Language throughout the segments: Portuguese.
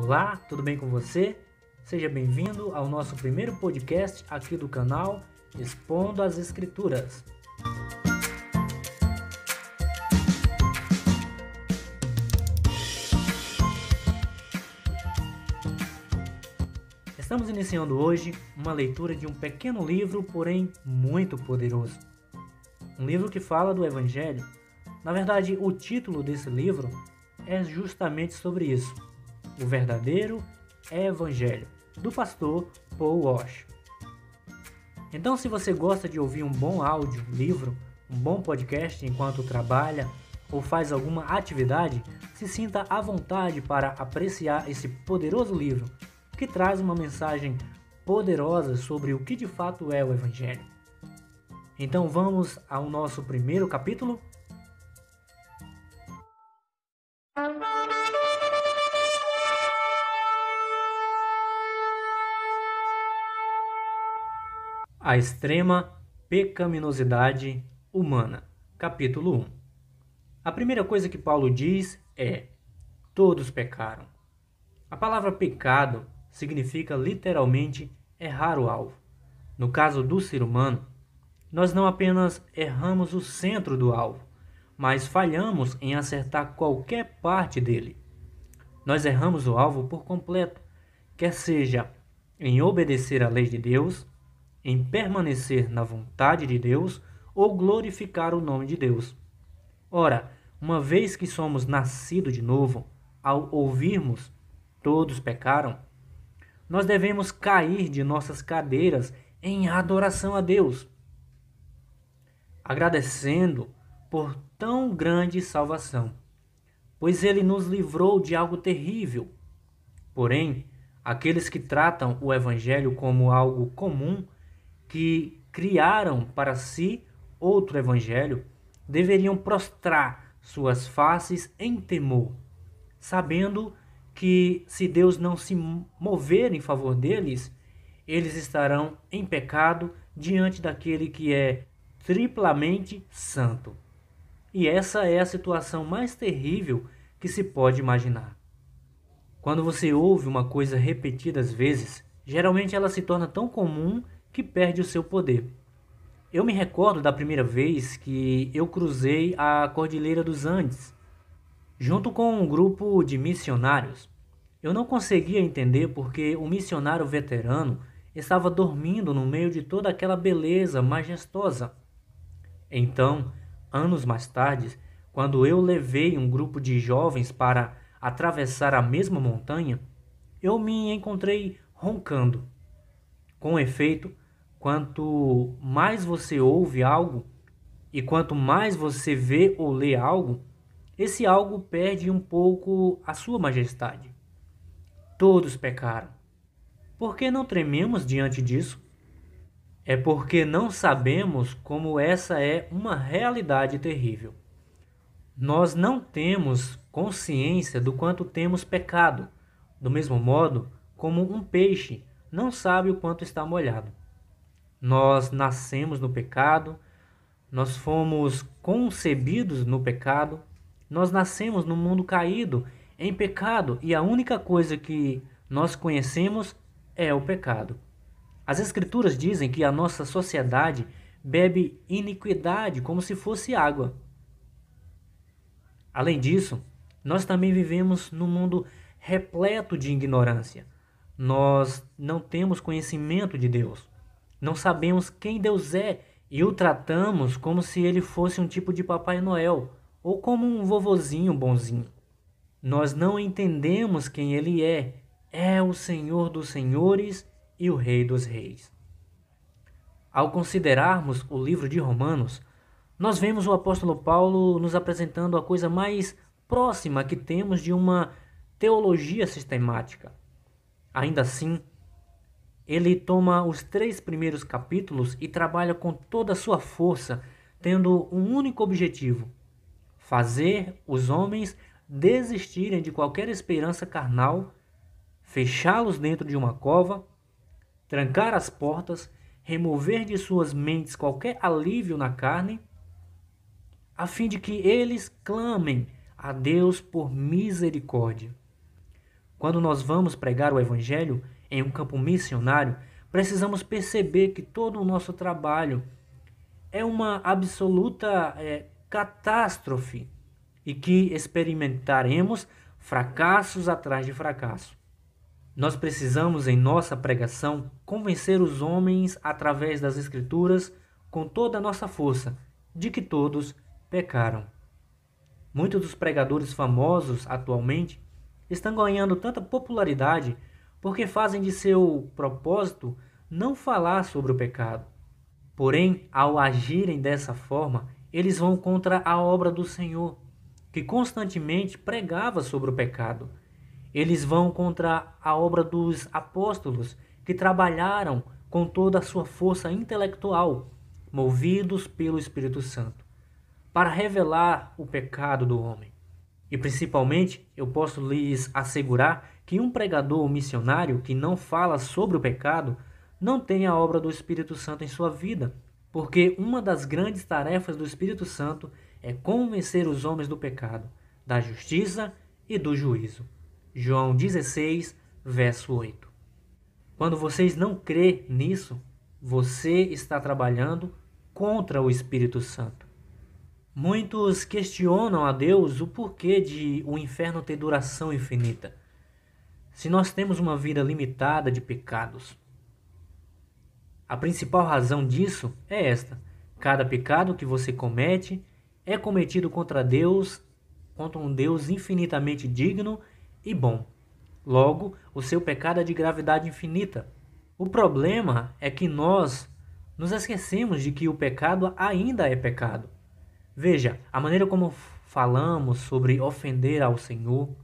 Olá, tudo bem com você? Seja bem-vindo ao nosso primeiro podcast aqui do canal Expondo as Escrituras. Estamos iniciando hoje uma leitura de um pequeno livro, porém muito poderoso. Um livro que fala do Evangelho. Na verdade, o título desse livro é justamente sobre isso. O verdadeiro Evangelho, do pastor Paul Washer. Então, se você gosta de ouvir um bom áudio, livro, um bom podcast enquanto trabalha ou faz alguma atividade, se sinta à vontade para apreciar esse poderoso livro que traz uma mensagem poderosa sobre o que de fato é o Evangelho. Então vamos ao nosso primeiro capítulo. A extrema pecaminosidade humana. Capítulo 1. A primeira coisa que Paulo diz é: todos pecaram. A palavra pecado significa literalmente errar o alvo. No caso do ser humano, nós não apenas erramos o centro do alvo, mas falhamos em acertar qualquer parte dele. Nós erramos o alvo por completo, quer seja em obedecer à lei de Deus, em permanecer na vontade de Deus ou glorificar o nome de Deus. Ora, uma vez que somos nascidos de novo, ao ouvirmos todos pecaram, nós devemos cair de nossas cadeiras em adoração a Deus, agradecendo por tão grande salvação, pois Ele nos livrou de algo terrível. Porém, aqueles que tratam o Evangelho como algo comum, que criaram para si outro evangelho, deveriam prostrar suas faces em temor, sabendo que se Deus não se mover em favor deles, eles estarão em pecado diante daquele que é triplamente santo. E essa é a situação mais terrível que se pode imaginar. Quando você ouve uma coisa repetidas vezes, geralmente ela se torna tão comum que perde o seu poder. Eu me recordo da primeira vez que eu cruzei a Cordilheira dos Andes, junto com um grupo de missionários. Eu não conseguia entender porque o missionário veterano estava dormindo no meio de toda aquela beleza majestosa. Então, anos mais tarde, quando eu levei um grupo de jovens para atravessar a mesma montanha, eu me encontrei roncando. Com efeito, quanto mais você ouve algo e quanto mais você vê ou lê algo, esse algo perde um pouco a sua majestade. Todos pecaram. Por que não trememos diante disso? É porque não sabemos como essa é uma realidade terrível. Nós não temos consciência do quanto temos pecado, do mesmo modo como um peixe não sabe o quanto está molhado. Nós nascemos no pecado, nós fomos concebidos no pecado, nós nascemos no mundo caído em pecado e a única coisa que nós conhecemos é o pecado. As Escrituras dizem que a nossa sociedade bebe iniquidade como se fosse água. Além disso, nós também vivemos num mundo repleto de ignorância. Nós não temos conhecimento de Deus. Não sabemos quem Deus é e o tratamos como se ele fosse um tipo de Papai Noel ou como um vovozinho bonzinho. Nós não entendemos quem ele é o Senhor dos Senhores e o Rei dos Reis. Ao considerarmos o livro de Romanos, nós vemos o apóstolo Paulo nos apresentando a coisa mais próxima que temos de uma teologia sistemática. Ainda assim, ele toma os 3 primeiros capítulos e trabalha com toda a sua força, tendo um único objetivo: fazer os homens desistirem de qualquer esperança carnal, fechá-los dentro de uma cova, trancar as portas, remover de suas mentes qualquer alívio na carne, a fim de que eles clamem a Deus por misericórdia. Quando nós vamos pregar o Evangelho em um campo missionário, precisamos perceber que todo o nosso trabalho é uma absoluta catástrofe e que experimentaremos fracassos atrás de fracasso. Nós precisamos, em nossa pregação, convencer os homens através das Escrituras com toda a nossa força de que todos pecaram. Muitos dos pregadores famosos atualmente estão ganhando tanta popularidade porque fazem de seu propósito não falar sobre o pecado. Porém, ao agirem dessa forma, eles vão contra a obra do Senhor, que constantemente pregava sobre o pecado. Eles vão contra a obra dos apóstolos, que trabalharam com toda a sua força intelectual, movidos pelo Espírito Santo, para revelar o pecado do homem. E principalmente, eu posso lhes assegurar que um pregador ou missionário que não fala sobre o pecado não tem a obra do Espírito Santo em sua vida, porque uma das grandes tarefas do Espírito Santo é convencer os homens do pecado, da justiça e do juízo. João 16, verso 8. Quando vocês não crê nisso, você está trabalhando contra o Espírito Santo. Muitos questionam a Deus o porquê de o inferno ter duração infinita, se nós temos uma vida limitada de pecados. A principal razão disso é esta: cada pecado que você comete é cometido contra Deus, contra um Deus infinitamente digno e bom. Logo, o seu pecado é de gravidade infinita. O problema é que nós nos esquecemos de que o pecado ainda é pecado. Veja, a maneira como falamos sobre ofender ao Senhor.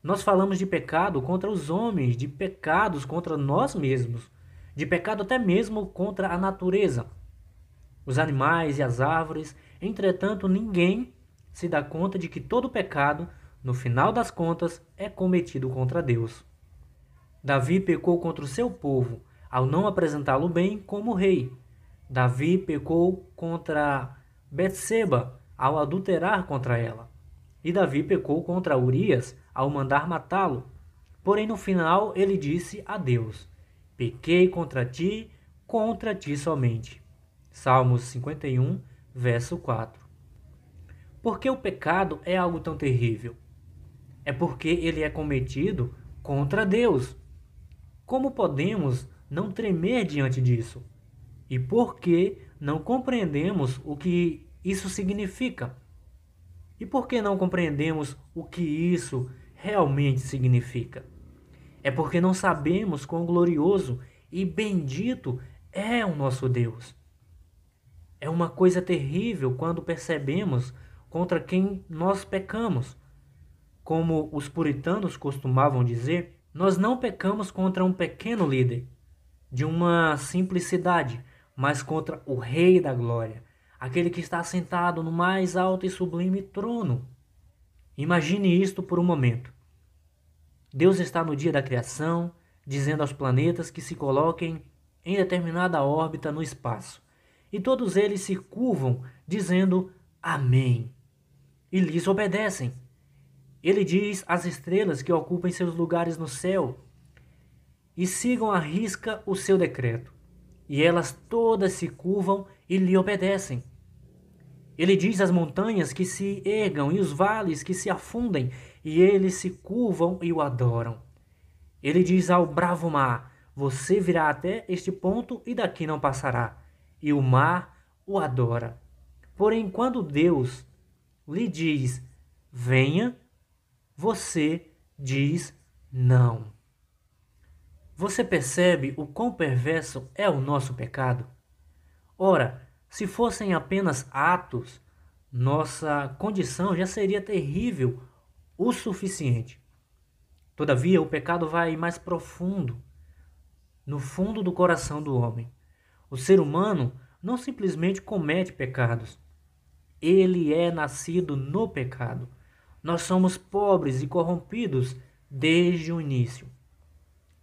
Nós falamos de pecado contra os homens, de pecados contra nós mesmos, de pecado até mesmo contra a natureza, os animais e as árvores. Entretanto, ninguém se dá conta de que todo pecado, no final das contas, é cometido contra Deus. Davi pecou contra o seu povo ao não apresentá-lo bem como rei. Davi pecou contra Betseba ao adulterar contra ela. E Davi pecou contra Urias ao mandar matá-lo. Porém, no final, ele disse a Deus: pequei contra ti somente. Salmos 51, verso 4. Por que o pecado é algo tão terrível? É porque ele é cometido contra Deus. Como podemos não tremer diante disso? E por que não compreendemos o que isso significa? E por que não compreendemos o que isso realmente significa? É porque não sabemos quão glorioso e bendito é o nosso Deus. É uma coisa terrível quando percebemos contra quem nós pecamos. Como os puritanos costumavam dizer, nós não pecamos contra um pequeno líder de uma simplicidade, mas contra o Rei da Glória, aquele que está sentado no mais alto e sublime trono. Imagine isto por um momento. Deus está no dia da criação, dizendo aos planetas que se coloquem em determinada órbita no espaço. E todos eles se curvam, dizendo Amém. E lhes obedecem. Ele diz às estrelas que ocupem seus lugares no céu e sigam à risca o seu decreto. E elas todas se curvam e lhe obedecem. Ele diz às montanhas que se ergam e os vales que se afundem, e eles se curvam e o adoram. Ele diz ao bravo mar: você virá até este ponto e daqui não passará. E o mar o adora. Porém, quando Deus lhe diz: venha, você diz não. Você percebe o quão perverso é o nosso pecado? Ora, se fossem apenas atos, nossa condição já seria terrível o suficiente. Todavia, o pecado vai mais profundo, no fundo do coração do homem. O ser humano não simplesmente comete pecados. Ele é nascido no pecado. Nós somos pobres e corrompidos desde o início.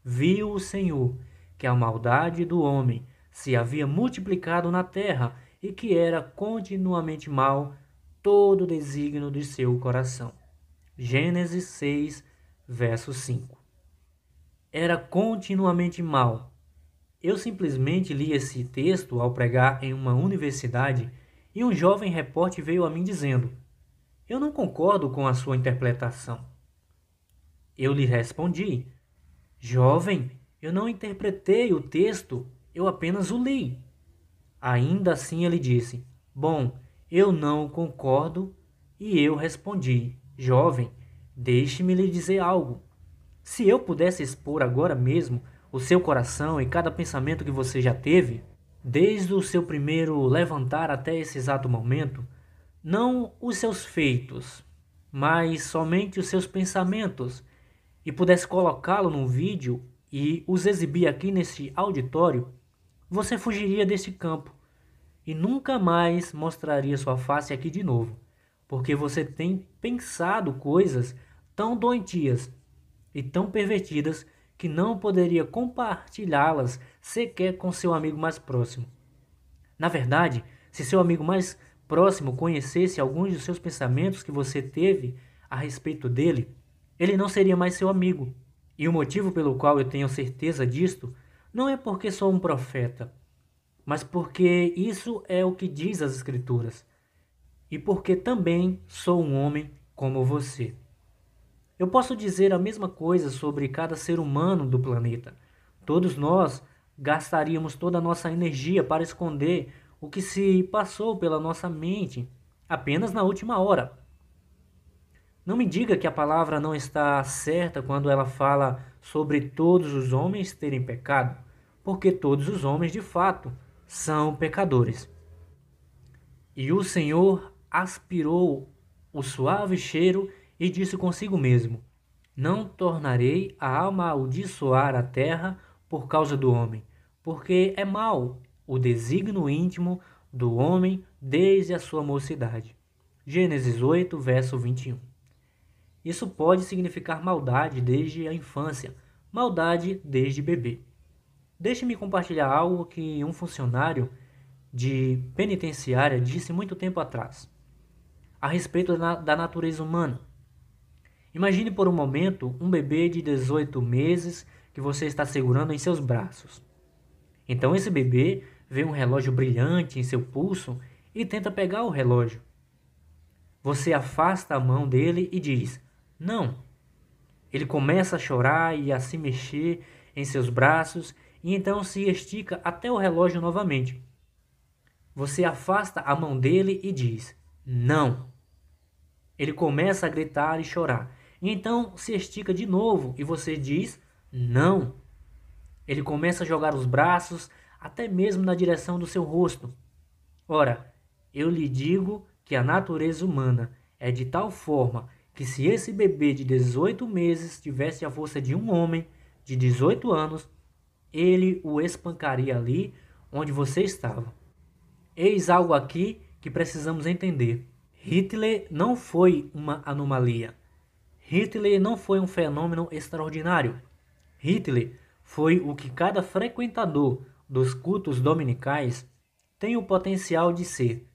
Viu o Senhor que a maldade do homem se havia multiplicado na terra e que era continuamente mal todo o desígnio de seu coração. Gênesis 6, verso 5. Era continuamente mal. Eu simplesmente li esse texto ao pregar em uma universidade e um jovem repórter veio a mim dizendo: Eu não concordo com a sua interpretação. Eu lhe respondi: Jovem, eu não interpretei o texto, eu apenas o li. Ainda assim ele disse: Bom, eu não concordo. E eu respondi: Jovem, deixe-me lhe dizer algo. Se eu pudesse expor agora mesmo o seu coração e cada pensamento que você já teve, desde o seu primeiro levantar até esse exato momento, não os seus feitos, mas somente os seus pensamentos, e pudesse colocá-lo num vídeo e os exibir aqui neste auditório, você fugiria deste campo e nunca mais mostraria sua face aqui de novo, porque você tem pensado coisas tão doentias e tão pervertidas que não poderia compartilhá-las sequer com seu amigo mais próximo. Na verdade, se seu amigo mais próximo conhecesse alguns dos seus pensamentos que você teve a respeito dele, ele não seria mais seu amigo. E o motivo pelo qual eu tenho certeza disto não é porque sou um profeta, mas porque isso é o que diz as Escrituras, e porque também sou um homem como você. Eu posso dizer a mesma coisa sobre cada ser humano do planeta. Todos nós gastaríamos toda a nossa energia para esconder o que se passou pela nossa mente apenas na última hora. Não me diga que a palavra não está certa quando ela fala sobre todos os homens terem pecado, porque todos os homens, de fato, são pecadores. E o Senhor aspirou o suave cheiro e disse consigo mesmo: Não tornarei a amaldiçoar a terra por causa do homem, porque é mau o desígnio íntimo do homem desde a sua mocidade. Gênesis 8, verso 21. Isso pode significar maldade desde a infância, maldade desde bebê. Deixe-me compartilhar algo que um funcionário de penitenciária disse muito tempo atrás, a respeito da natureza humana. Imagine por um momento um bebê de 18 meses que você está segurando em seus braços. Então esse bebê vê um relógio brilhante em seu pulso e tenta pegar o relógio. Você afasta a mão dele e diz: Não. Ele começa a chorar e a se mexer em seus braços e então se estica até o relógio novamente. Você afasta a mão dele e diz: Não. Ele começa a gritar e chorar. E então se estica de novo e você diz: Não. Ele começa a jogar os braços até mesmo na direção do seu rosto. Ora, eu lhe digo que a natureza humana é de tal forma que se esse bebê de 18 meses tivesse a força de um homem de 18 anos, ele o espancaria ali onde você estava. Eis algo aqui que precisamos entender. Hitler não foi uma anomalia. Hitler não foi um fenômeno extraordinário. Hitler foi o que cada frequentador dos cultos dominicais tem o potencial de ser.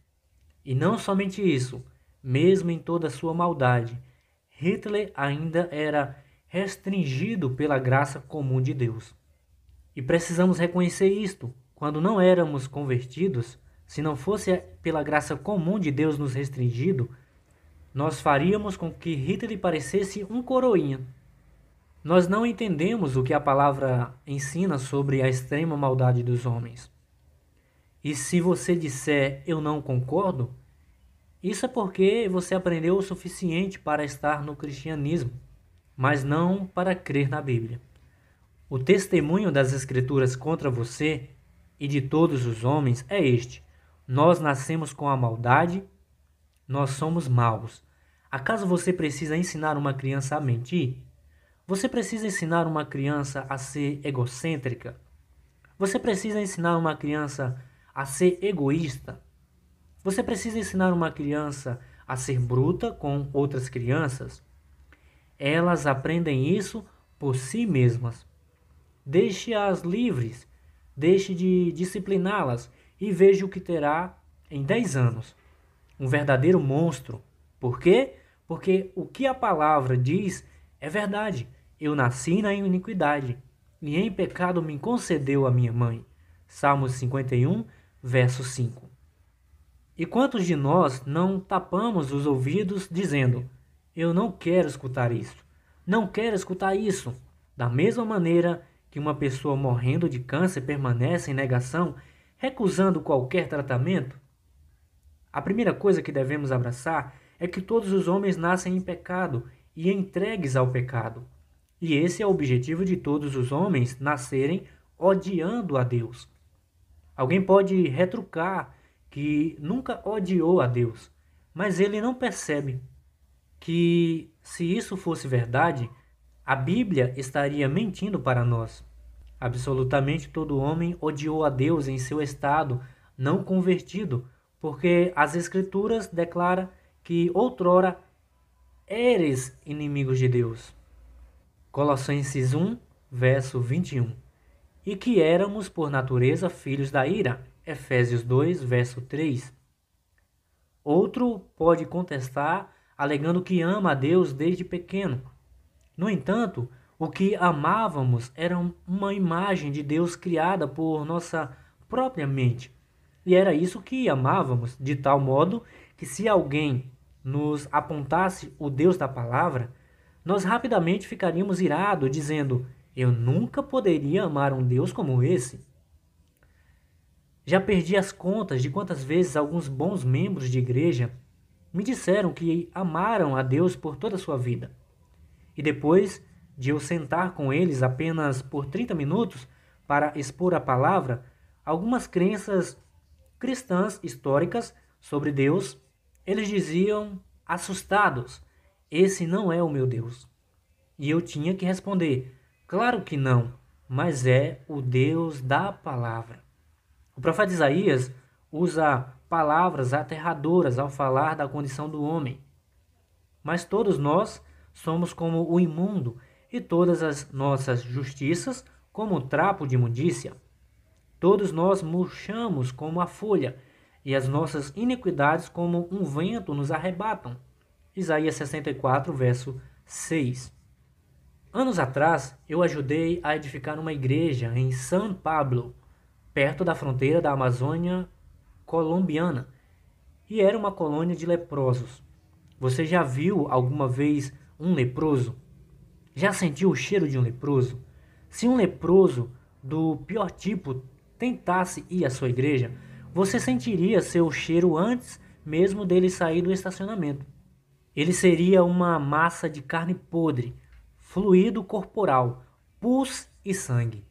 E não somente isso, mesmo em toda a sua maldade, Hitler ainda era restringido pela graça comum de Deus. E precisamos reconhecer isto. Quando não éramos convertidos, se não fosse pela graça comum de Deus nos restringido, nós faríamos com que Hitler parecesse um coroinha. Nós não entendemos o que a palavra ensina sobre a extrema maldade dos homens. E se você disser eu não concordo, isso é porque você aprendeu o suficiente para estar no cristianismo, mas não para crer na Bíblia. O testemunho das Escrituras contra você e de todos os homens é este: nós nascemos com a maldade, nós somos maus. Acaso você precisa ensinar uma criança a mentir? Você precisa ensinar uma criança a ser egocêntrica? Você precisa ensinar uma criança a ser egoísta? Você precisa ensinar uma criança a ser bruta com outras crianças? Elas aprendem isso por si mesmas. Deixe-as livres, deixe de discipliná-las e veja o que terá em 10 anos. Um verdadeiro monstro. Por quê? Porque o que a palavra diz É verdade, eu nasci na iniquidade, e em pecado me concedeu a minha mãe. Salmos 51, verso 5. E quantos de nós não tapamos os ouvidos dizendo: eu não quero escutar isso, não quero escutar isso? Da mesma maneira que uma pessoa morrendo de câncer permanece em negação, recusando qualquer tratamento, a primeira coisa que devemos abraçar é que todos os homens nascem em pecado e entregues ao pecado. E esse é o objetivo de todos os homens nascerem odiando a Deus. Alguém pode retrucar que nunca odiou a Deus, mas ele não percebe que, se isso fosse verdade, a Bíblia estaria mentindo para nós. Absolutamente todo homem odiou a Deus em seu estado não convertido, porque as Escrituras declaram que outrora eres inimigos de Deus. Colossenses 1, verso 21. E que éramos por natureza filhos da ira. Efésios 2, verso 3. Outro pode contestar alegando que ama a Deus desde pequeno. No entanto, o que amávamos era uma imagem de Deus criada por nossa própria mente. E era isso que amávamos, de tal modo que se alguém nos apontasse o Deus da palavra, nós rapidamente ficaríamos irados, dizendo: eu nunca poderia amar um Deus como esse. Já perdi as contas de quantas vezes alguns bons membros de igreja me disseram que amaram a Deus por toda a sua vida. E depois de eu sentar com eles apenas por 30 minutos para expor a palavra, algumas crenças cristãs históricas sobre Deus, eles diziam, assustados: esse não é o meu Deus. E eu tinha que responder: claro que não, mas é o Deus da palavra. O profeta Isaías usa palavras aterradoras ao falar da condição do homem. Mas todos nós somos como o imundo, e todas as nossas justiças como um trapo de imundícia. Todos nós murchamos como a folha, e as nossas iniquidades como um vento nos arrebatam. Isaías 64, verso 6. Anos atrás, eu ajudei a edificar uma igreja em São Pablo, perto da fronteira da Amazônia colombiana, e era uma colônia de leprosos. Você já viu alguma vez um leproso? Já sentiu o cheiro de um leproso? Se um leproso do pior tipo tentasse ir à sua igreja, você sentiria seu cheiro antes mesmo dele sair do estacionamento. Ele seria uma massa de carne podre, fluido corporal, pus e sangue.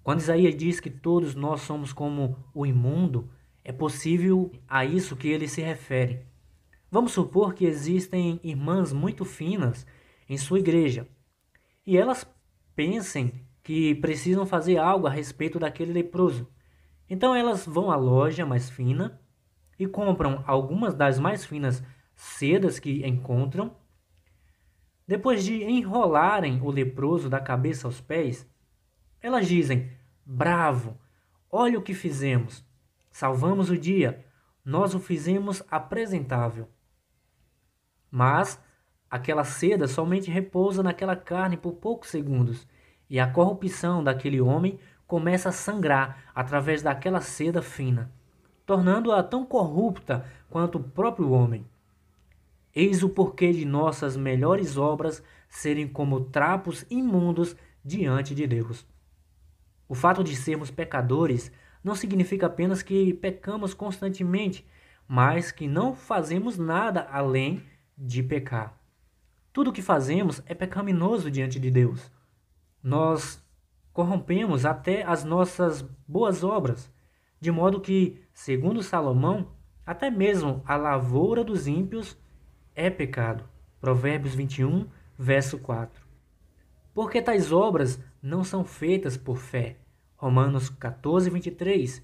Quando Isaías diz que todos nós somos como o imundo, é possível a isso que ele se refere. Vamos supor que existem irmãs muito finas em sua igreja e elas pensem que precisam fazer algo a respeito daquele leproso. Então elas vão à loja mais fina e compram algumas das mais finas sedas que encontram. Depois de enrolarem o leproso da cabeça aos pés, elas dizem: bravo, olha o que fizemos. Salvamos o dia, nós o fizemos apresentável. Mas aquela seda somente repousa naquela carne por poucos segundos, e a corrupção daquele homem começa a sangrar através daquela seda fina, tornando-a tão corrupta quanto o próprio homem. Eis o porquê de nossas melhores obras serem como trapos imundos diante de Deus. O fato de sermos pecadores não significa apenas que pecamos constantemente, mas que não fazemos nada além de pecar. Tudo o que fazemos é pecaminoso diante de Deus. Nós corrompemos até as nossas boas obras, de modo que, segundo Salomão, até mesmo a lavoura dos ímpios é pecado. Provérbios 21, verso 4. Porque tais obras não são feitas por fé. Romanos 14, 23.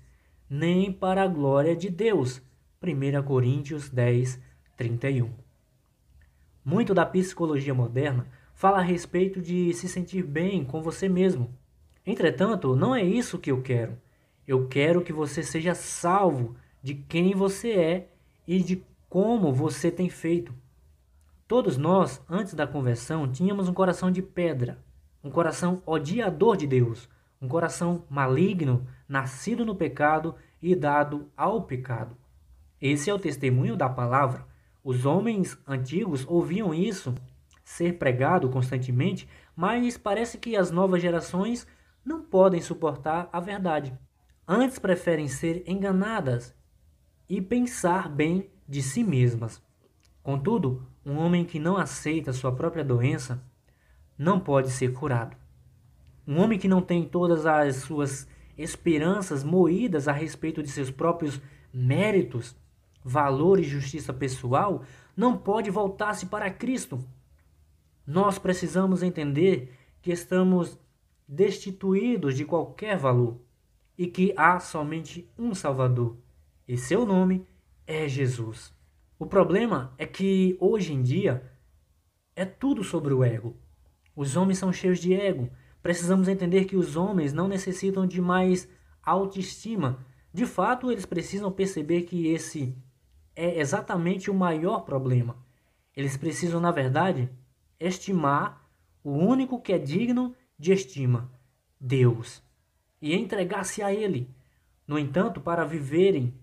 Nem para a glória de Deus. 1 Coríntios 10, 31. Muito da psicologia moderna fala a respeito de se sentir bem com você mesmo. Entretanto, não é isso que eu quero. Eu quero que você seja salvo de quem você é e de como você tem feito. Todos nós, antes da conversão, tínhamos um coração de pedra, um coração odiador de Deus, um coração maligno, nascido no pecado e dado ao pecado. Esse é o testemunho da palavra. Os homens antigos ouviam isso ser pregado constantemente, mas parece que as novas gerações não podem suportar a verdade. Antes preferem ser enganadas e pensar bem de si mesmas. Contudo, um homem que não aceita sua própria doença não pode ser curado. Um homem que não tem todas as suas esperanças moídas a respeito de seus próprios méritos, valor e justiça pessoal, não pode voltar-se para Cristo. Nós precisamos entender que estamos destituídos de qualquer valor e que há somente um Salvador, e seu nome é Jesus. O problema é que hoje em dia é tudo sobre o ego. Os homens são cheios de ego. Precisamos entender que os homens não necessitam de mais autoestima. De fato, eles precisam perceber que esse é exatamente o maior problema. Eles precisam, na verdade, estimar o único que é digno de estima, Deus, e entregar-se a Ele. No entanto, para viverem,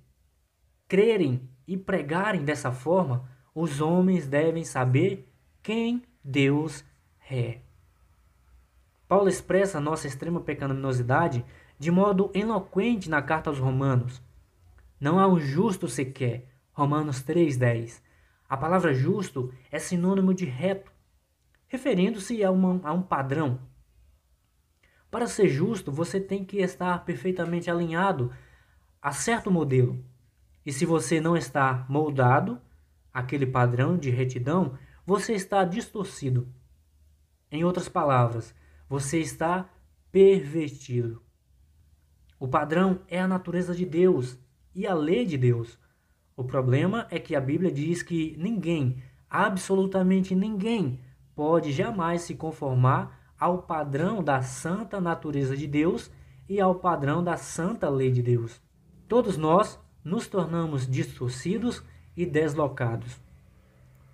crerem e pregarem dessa forma, os homens devem saber quem Deus é. Paulo expressa nossa extrema pecaminosidade de modo eloquente na carta aos Romanos. Não há um justo sequer. Romanos 3,10. A palavra justo é sinônimo de reto, referindo-se a um padrão. Para ser justo, você tem que estar perfeitamente alinhado a certo modelo. E se você não está moldado àquele padrão de retidão, você está distorcido. Em outras palavras, você está pervertido. O padrão é a natureza de Deus e a lei de Deus. O problema é que a Bíblia diz que ninguém, absolutamente ninguém, pode jamais se conformar ao padrão da santa natureza de Deus e ao padrão da santa lei de Deus. Todos nós nos tornamos distorcidos e deslocados.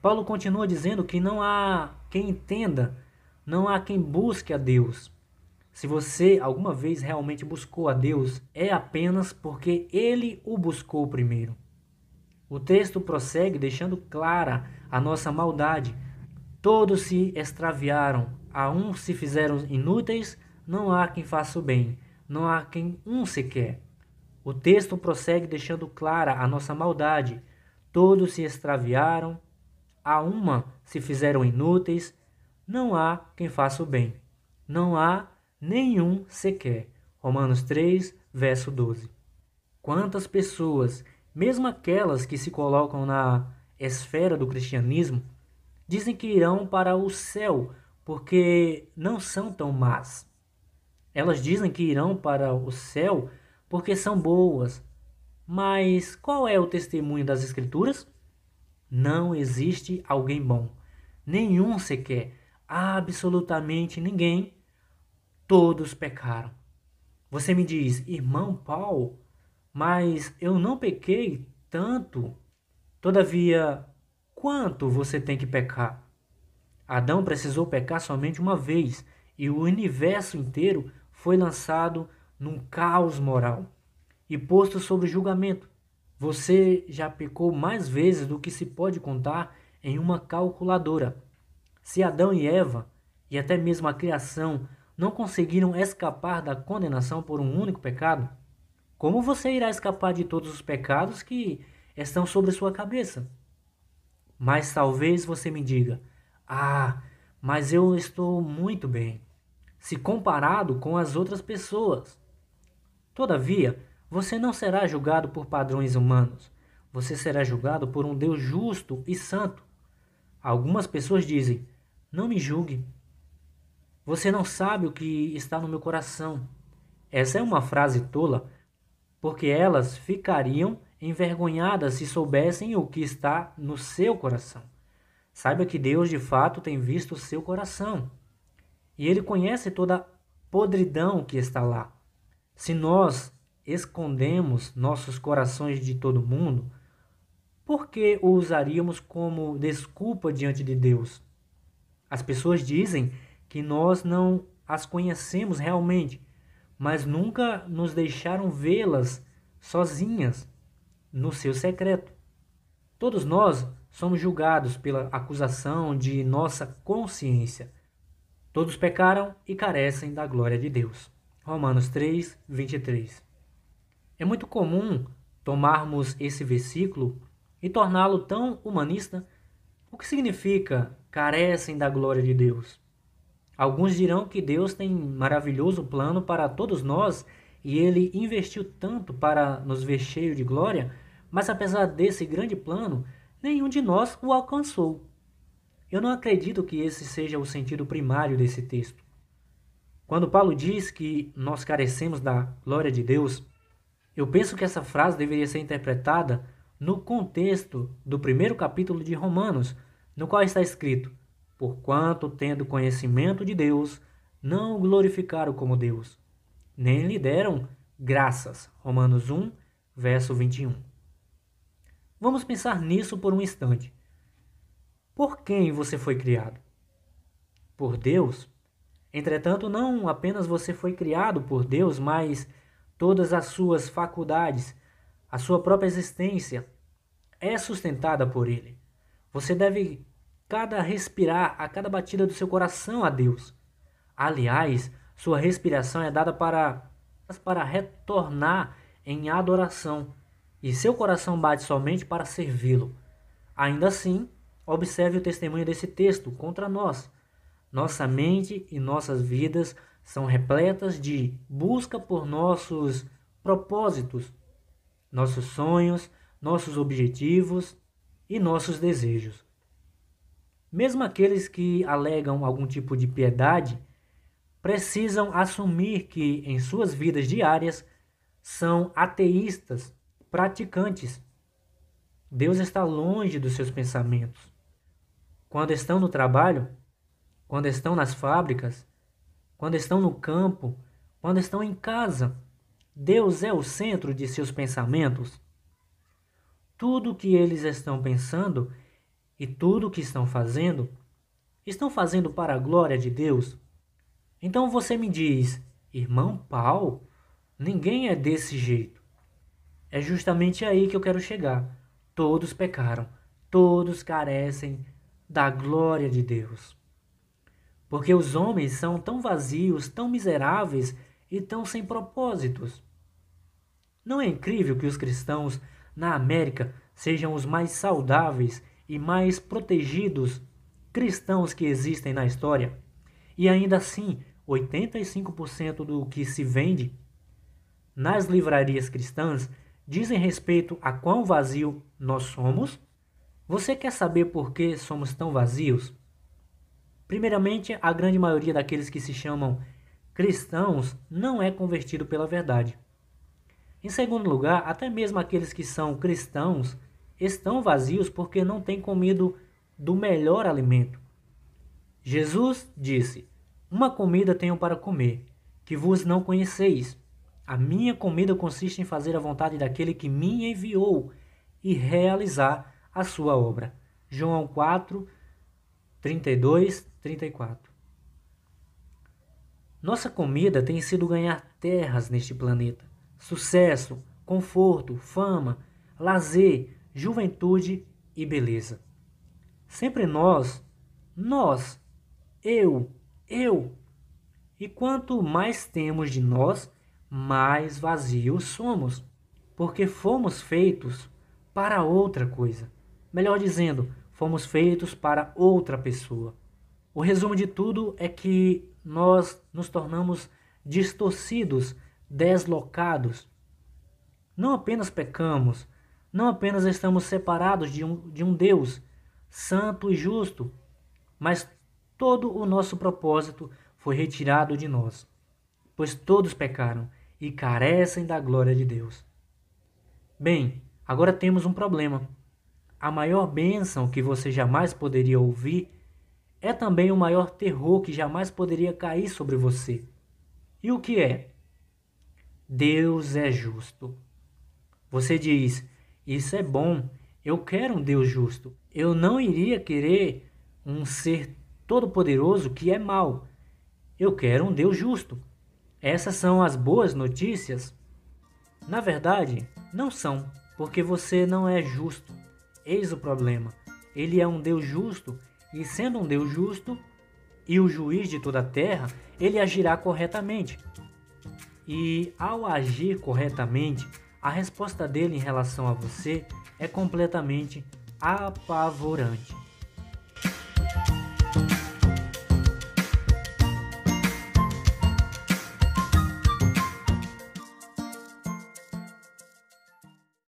Paulo continua dizendo que não há quem entenda, não há quem busque a Deus. Se você alguma vez realmente buscou a Deus, é apenas porque Ele o buscou primeiro. O texto prossegue deixando clara a nossa maldade. Todos se extraviaram, a uns se fizeram inúteis, não há quem faça o bem, não há quem um sequer. O texto prossegue deixando clara a nossa maldade. Todos se extraviaram, a uma se fizeram inúteis, não há quem faça o bem, não há nenhum sequer. Romanos 3, verso 12. Quantas pessoas, mesmo aquelas que se colocam na esfera do cristianismo, dizem que irão para o céu porque não são tão más. Elas dizem que irão para o céu porque são boas. Mas qual é o testemunho das Escrituras? Não existe alguém bom. Nenhum sequer. Absolutamente ninguém. Todos pecaram. Você me diz, irmão Paulo, mas eu não pequei tanto. Todavia, quanto você tem que pecar? Adão precisou pecar somente uma vez e o universo inteiro foi lançado num caos moral e posto sob julgamento. Você já pecou mais vezes do que se pode contar em uma calculadora. Se Adão e Eva, e até mesmo a criação, não conseguiram escapar da condenação por um único pecado, como você irá escapar de todos os pecados que estão sobre sua cabeça? Mas talvez você me diga, mas eu estou muito bem, se comparado com as outras pessoas. Todavia, você não será julgado por padrões humanos. Você será julgado por um Deus justo e santo. Algumas pessoas dizem, não me julgue. Você não sabe o que está no meu coração. Essa é uma frase tola, porque elas ficariam envergonhadas se soubessem o que está no seu coração. Saiba que Deus de fato tem visto o seu coração. E Ele conhece toda a podridão que está lá. Se nós escondemos nossos corações de todo mundo, por que o usaríamos como desculpa diante de Deus? As pessoas dizem que nós não as conhecemos realmente, mas nunca nos deixaram vê-las sozinhas no seu secreto. Todos nós somos julgados pela acusação de nossa consciência. Todos pecaram e carecem da glória de Deus. Romanos 3, 23. É muito comum tomarmos esse versículo e torná-lo tão humanista. O que significa carecem da glória de Deus? Alguns dirão que Deus tem um maravilhoso plano para todos nós e ele investiu tanto para nos ver cheio de glória, mas apesar desse grande plano, nenhum de nós o alcançou. Eu não acredito que esse seja o sentido primário desse texto. Quando Paulo diz que nós carecemos da glória de Deus, eu penso que essa frase deveria ser interpretada no contexto do primeiro capítulo de Romanos, no qual está escrito: porquanto, tendo conhecimento de Deus, não o glorificaram como Deus, nem lhe deram graças. Romanos 1, verso 21. Vamos pensar nisso por um instante. Por quem você foi criado? Por Deus? Entretanto, não apenas você foi criado por Deus, mas todas as suas faculdades, a sua própria existência é sustentada por Ele. Você deve cada respirar, a cada batida do seu coração a Deus. Aliás, sua respiração é dada para retornar em adoração, e seu coração bate somente para servi-lo. Ainda assim, observe o testemunho desse texto contra nós. Nossa mente e nossas vidas são repletas de busca por nossos propósitos, nossos sonhos, nossos objetivos e nossos desejos. Mesmo aqueles que alegam algum tipo de piedade precisam assumir que em suas vidas diárias são ateístas, praticantes. Deus está longe dos seus pensamentos. Quando estão no trabalho, quando estão nas fábricas, quando estão no campo, quando estão em casa, Deus é o centro de seus pensamentos. Tudo o que eles estão pensando e tudo o que estão fazendo para a glória de Deus. Então você me diz, irmão Paulo, ninguém é desse jeito. É justamente aí que eu quero chegar. Todos pecaram, todos carecem da glória de Deus. Porque os homens são tão vazios, tão miseráveis e tão sem propósitos. Não é incrível que os cristãos na América sejam os mais saudáveis e mais protegidos cristãos que existem na história? E ainda assim, 85% do que se vende nas livrarias cristãs dizem respeito a quão vazio nós somos? Você quer saber por que somos tão vazios? Primeiramente, a grande maioria daqueles que se chamam cristãos não é convertido pela verdade. Em segundo lugar, até mesmo aqueles que são cristãos estão vazios porque não têm comido do melhor alimento. Jesus disse: uma comida tenho para comer, que vos não conheceis. A minha comida consiste em fazer a vontade daquele que me enviou e realizar a sua obra. João 4, 32, 34. Nossa comida tem sido ganhar terras neste planeta. Sucesso, conforto, fama, lazer, juventude e beleza. Sempre nós, eu. E quanto mais temos de nós, mais vazios somos, porque fomos feitos para outra coisa. Melhor dizendo, fomos feitos para outra pessoa. O resumo de tudo é que nós nos tornamos distorcidos, deslocados. Não apenas pecamos, não apenas estamos separados de um Deus santo e justo, mas todo o nosso propósito foi retirado de nós, pois todos pecaram e carecem da glória de Deus. Bem, agora temos um problema. A maior bênção que você jamais poderia ouvir é também o maior terror que jamais poderia cair sobre você. E o que é? Deus é justo. Você diz, isso é bom, Eu quero um Deus justo. Eu não iria querer um ser todo-poderoso que é mau. Eu quero um Deus justo. Essas são as boas notícias? Na verdade, não são, porque você não é justo. Eis o problema. Ele é um Deus justo, e sendo um Deus justo e o juiz de toda a terra, ele agirá corretamente. E ao agir corretamente, a resposta dele em relação a você é completamente apavorante.